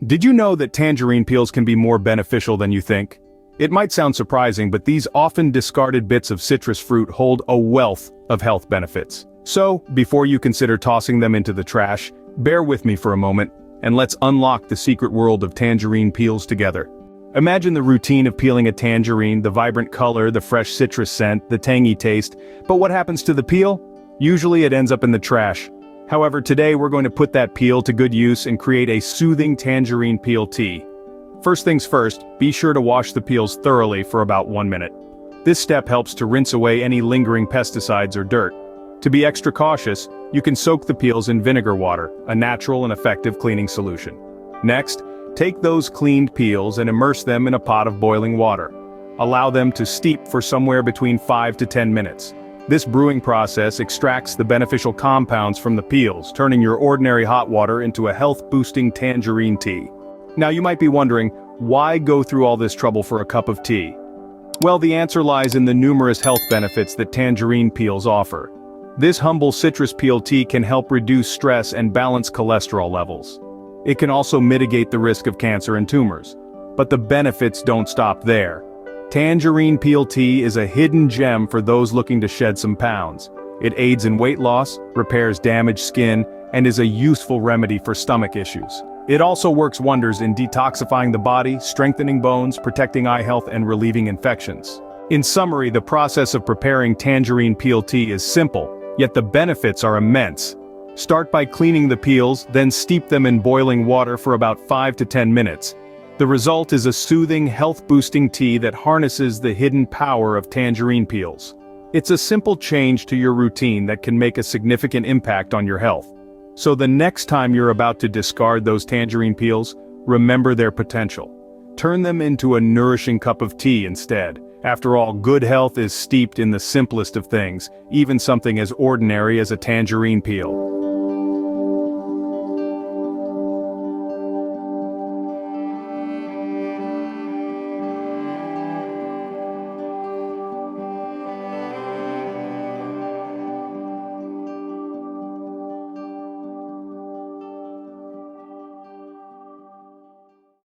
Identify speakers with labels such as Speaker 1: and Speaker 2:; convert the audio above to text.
Speaker 1: Did you know that tangerine peels can be more beneficial than you think? It might sound surprising, but these often discarded bits of citrus fruit hold a wealth of health benefits. So, before you consider tossing them into the trash, bear with me for a moment, and let's unlock the secret world of tangerine peels together. Imagine the routine of peeling a tangerine, the vibrant color, the fresh citrus scent, the tangy taste, but what happens to the peel? Usually it ends up in the trash. However, today we're going to put that peel to good use and create a soothing tangerine peel tea. First things first, be sure to wash the peels thoroughly for about 1 minute. This step helps to rinse away any lingering pesticides or dirt. To be extra cautious, you can soak the peels in vinegar water, a natural and effective cleaning solution. Next, take those cleaned peels and immerse them in a pot of boiling water. Allow them to steep for somewhere between 5 to 10 minutes. This brewing process extracts the beneficial compounds from the peels, turning your ordinary hot water into a health-boosting tangerine tea. Now you might be wondering, why go through all this trouble for a cup of tea? Well, the answer lies in the numerous health benefits that tangerine peels offer. This humble citrus peel tea can help reduce stress and balance cholesterol levels. It can also mitigate the risk of cancer and tumors. But the benefits don't stop there. Tangerine peel tea is a hidden gem for those looking to shed some pounds. It aids in weight loss, repairs damaged skin, and is a useful remedy for stomach issues. It also works wonders in detoxifying the body, strengthening bones, protecting eye health, and relieving infections. In summary, the process of preparing tangerine peel tea is simple, yet the benefits are immense. Start by cleaning the peels, then steep them in boiling water for about 5 to 10 minutes. The result is a soothing, health-boosting tea that harnesses the hidden power of tangerine peels. It's a simple change to your routine that can make a significant impact on your health. So the next time you're about to discard those tangerine peels, remember their potential. Turn them into a nourishing cup of tea instead. After all, good health is steeped in the simplest of things, even something as ordinary as a tangerine peel.